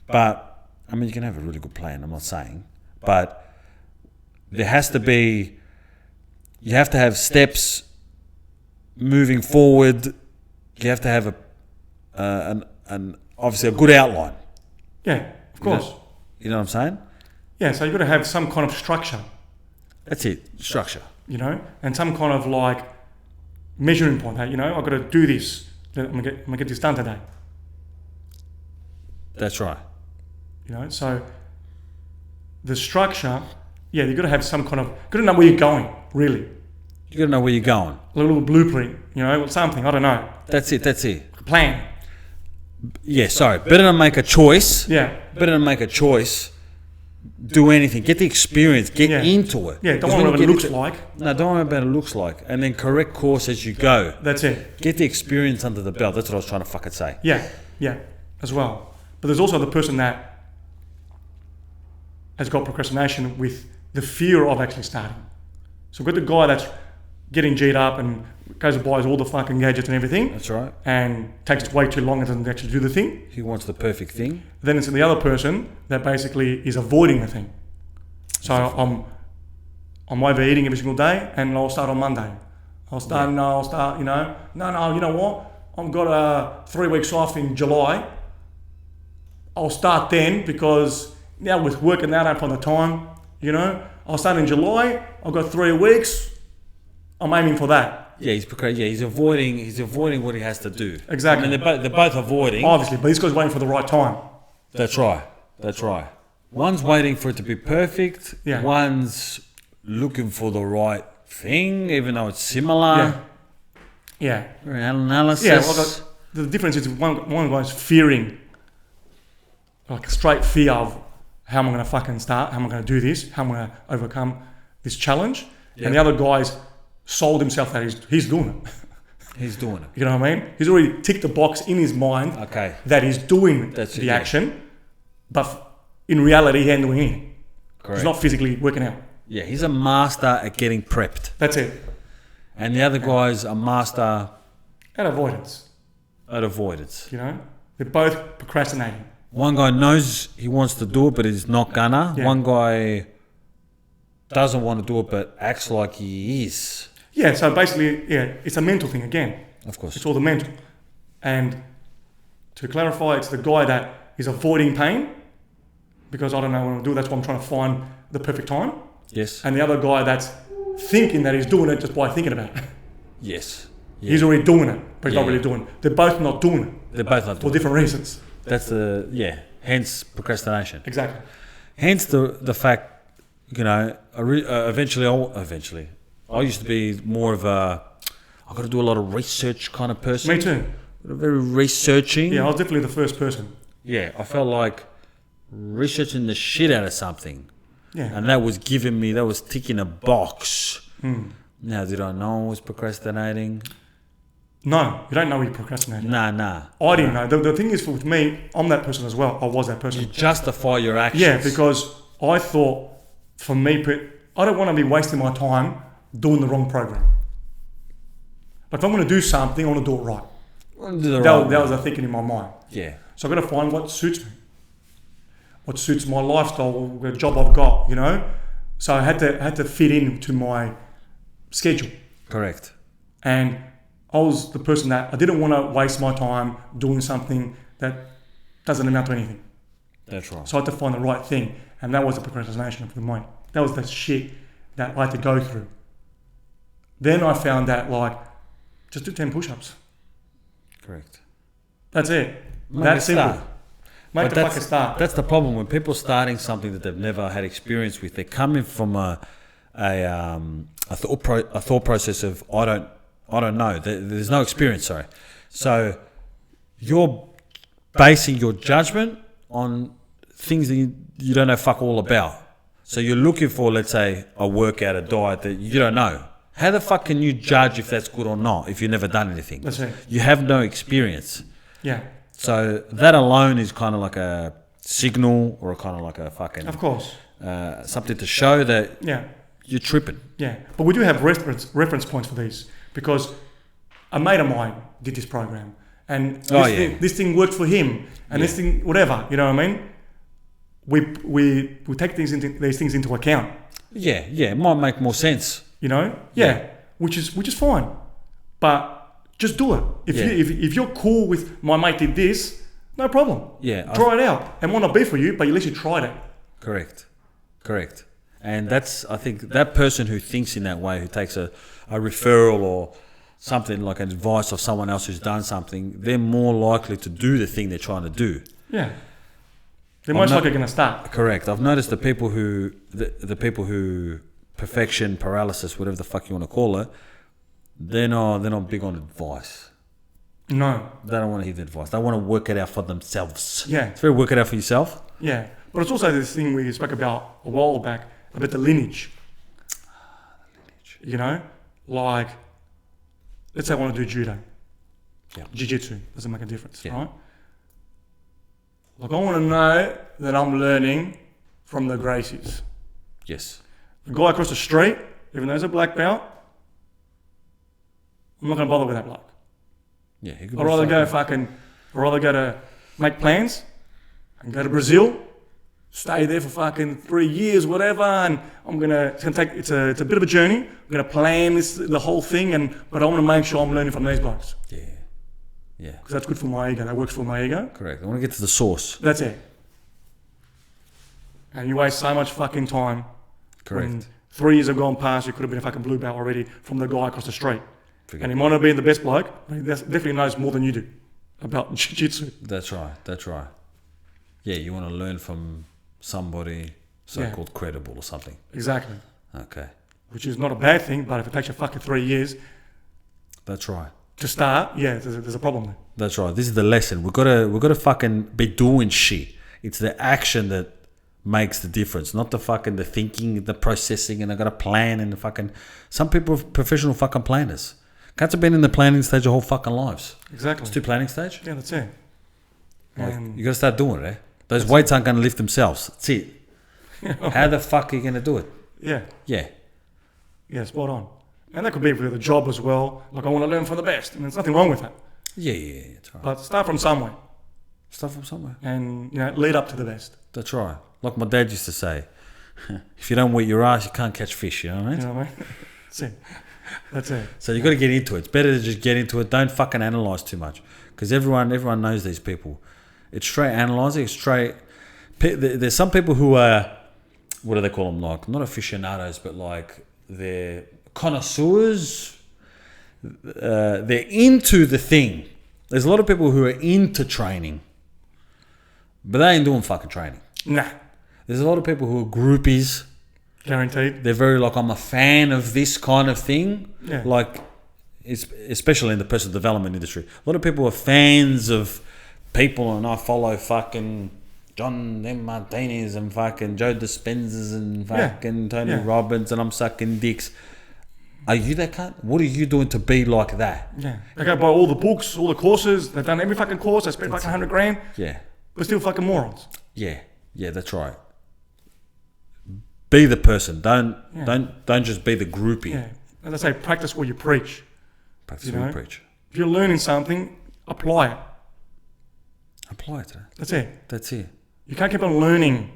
But, I mean, you can have a really good plan, I'm not saying. But there has to be, you have to have steps moving forward. You have to have an obviously a good outline. Yeah, of course. You know what I'm saying? Yeah, so you've got to have some kind of structure, That's it, structure. you know, and some kind of like measuring point. That, you know, I've got to do this. I'm gonna get this done today. That's right. You know, so the structure, yeah, you've got to have some kind of, got to know where you're going, really. You got to know where you're going. A little blueprint, you know, something, I don't know. That's it. A plan. Yeah, sorry. Better than make a choice. Yeah. Better than make a choice. Do anything. Get the experience. Get Yeah. into it. Yeah, don't 'Cause worry when what you it get looks into- like. No, don't worry about what it looks like. And then correct course as you go. That's it. Get the experience under the belt. That's what I was trying to fucking say. Yeah, as well. But there's also the person that has got procrastination with the fear of actually starting. So we've got the guy that's getting G'd up and goes and buys all the fucking gadgets and everything That's right. and takes way too long and doesn't actually do the thing. He wants the perfect thing. Then it's the other person that basically is avoiding the thing. So I'm overeating every single day and I'll start on Monday. You know what? I've got 3 weeks off in July. I'll start then because now with working that out for the time, you know, I'll start in July. I've got 3 weeks. I'm aiming for that. Yeah, he's avoiding what he has to do. Exactly. I mean, they're both avoiding. Obviously, but this guy's waiting for the right time. That's right. One's waiting for it to be perfect. Yeah. One's looking for the right thing, even though it's similar. Yeah. Analysis. Yeah, well, the difference is one guy's fearing, like a straight fear of how am I going to fucking start, how am I going to do this, how am I going to overcome this challenge. Yeah. And the other guy's sold himself that he's doing it. He's doing it. You know what I mean? He's already ticked the box in his mind that he's doing the action, but in reality, he ain't doing anything. Correct. He's not physically working out. Yeah, he's a master at getting prepped. That's it. And the other guy's a master And avoidance. at avoidance. You know? They're both procrastinating. One guy knows he wants to do it, but he's not gonna. Yeah. One guy doesn't want to do it, but acts like he is. Yeah, so basically, yeah, it's a mental thing again. Of course. It's all the mental. And to clarify, it's the guy that is avoiding pain because I don't know what to do. That's why I'm trying to find the perfect time. Yes. And the other guy that's thinking that he's doing it just by thinking about it. Yes. Yeah. He's already doing it, but he's not Yeah. really doing it. They're both not doing it They're both not for doing it. different reasons. That's hence procrastination. Exactly. Hence the fact eventually, I used to be more of a, I've got to do a lot of research kind of person. Me too. Very researching. Yeah, I was definitely the first person. Yeah, I felt like researching the shit out of something. Yeah. And that was ticking a box. Now, did I know I was procrastinating? No, you don't know you're procrastinating. Nah. I didn't know. The thing is, with me, I'm that person as well. I was that person. You justify your actions. Yeah, because I thought, for me, I don't want to be wasting my time doing the wrong program. Like, if I'm going to do something, I want to do it right. That was the thinking in my mind. Yeah. So I've got to find what suits me, what suits my lifestyle, the job I've got, you know. So I had to fit into my schedule. Correct. And I was the person that I didn't want to waste my time doing something that doesn't amount to anything. That's right. So I had to find the right thing, and that was the procrastination for me. That was the shit that I had to go through. Then I found that, like, just do 10 push-ups. Correct. That's it. That's simple. Make the fucking start. That's the problem when people starting something that they've never had experience with. They're coming from a thought process of I don't know. There's no experience. Sorry. So you're basing your judgment on things that you don't know fuck all about. So you're looking for, let's say, a workout, a diet that you don't know. How the fuck can you judge if that's good or not if you've never done anything? That's it. You have no experience. Yeah. So that alone is kind of like a signal or kind of like a fucking... Of course. Something to show that you're tripping. Yeah. But we do have reference points for these because a mate of mine did this program and this thing worked for him and this thing, whatever, you know what I mean? We take these things into account. Yeah, it might make more sense. You know? Yeah. Which is fine. But just do it. If you're cool with my mate did this, no problem. Yeah. Try it out. It might not be for you, but at least you tried it. Correct. And that's, I think, that person who thinks in that way, who takes a referral or something like an advice of someone else who's done something, they're more likely to do the thing they're trying to do. Yeah. They're most likely going to start. Correct. I've noticed the people who perfection paralysis, whatever the fuck you want to call it, they're not big on advice. No. They don't want to hear the advice. They want to work it out for themselves. Yeah. It's very work it out for yourself. Yeah. But it's also this thing we spoke about a while back about the lineage. You know? Like, let's say I want to do judo. Yeah. Jiu-jitsu. Doesn't make a difference, Yeah. right? Like, I want to know that I'm learning from the Gracies. Yes. The guy across the street, even though he's a black belt, I'm not going to bother with that bloke. Yeah. I'd rather go to make plans and go to Brazil, stay there for fucking 3 years, whatever, and it's a bit of a journey. I'm going to plan the whole thing, but I want to make sure I'm learning from these blokes. Yeah. Because that's good for my ego. That works for my ego. Correct. I want to get to the source. That's it. And you waste so much fucking time. Correct. When 3 years have gone past, you could have been a fucking blue belt already from the guy across the street. Forget and he might not be the best bloke, but he definitely knows more than you do about jiu-jitsu. That's right. Yeah, you want to learn from somebody so-called credible or something. Exactly. Okay. Which is not a bad thing, but if it takes you fucking 3 years... That's right. To start, there's a problem there. That's right. This is the lesson. We've got to fucking be doing shit. It's the action that makes the difference, not the thinking, the processing, and I got a plan and the fucking... Some people are professional fucking planners. Cats have been in the planning stage their whole fucking lives. Exactly. It's too planning stage? Yeah, that's it. You got to start doing it, eh? Those weights aren't going to lift themselves. That's it. How the fuck are you going to do it? Yeah. Yeah, spot on. And that could be for the job as well. Like, I want to learn from the best. And there's nothing wrong with that. Yeah, that's right. But start from somewhere. And, lead up to the best. That's right. Like my dad used to say, if you don't wet your ass, you can't catch fish, you know what I mean? You know what I mean? That's it. So you got to get into it. It's better to just get into it. Don't fucking analyse too much. Because everyone knows these people. It's straight analysing. There's some people who are, what do they call them? Like, not aficionados, but like they're connoisseurs. They're into the thing. There's a lot of people who are into training, but they ain't doing fucking training. Nah. There's a lot of people who are groupies, Guaranteed. They're very like, I'm a fan of this kind of thing. Yeah. Like, especially in the personal development industry. A lot of people are fans of people, and I follow fucking John M. Martinez and fucking Joe Dispenzas and fucking Tony Robbins, and I'm sucking dicks. Are you that cunt? What are you doing to be like that? Yeah. They go buy all the books, all the courses. They've done every fucking course. They spent fucking $100,000. Yeah. We're still fucking morons. Yeah. Yeah, that's right. Be the person. Don't just be the groupie. Yeah. As I say, practice what you preach. Practice what you preach. If you're learning something, apply it. Apply it to that. That's it. That's it. You can't keep on learning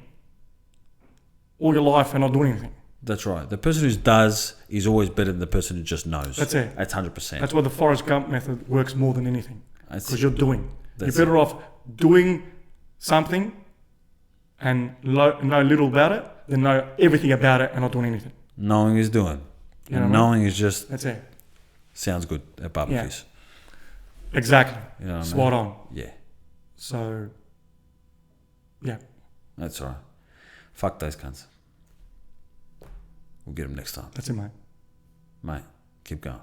all your life and not doing anything. That's right. The person who does is always better than the person who just knows. That's it. That's 100%. That's why the Forrest Gump method works more than anything. Because you're doing. You're That's better off doing something and know little about it than know everything about it and not doing anything. Knowing is doing. You know and what I mean? knowing is just That's it. sounds good at barbecues. Exactly. You know what I mean? Spot on. Yeah. So, yeah. That's all right. Fuck those cunts. We'll get them next time. That's it, mate. Mate, keep going.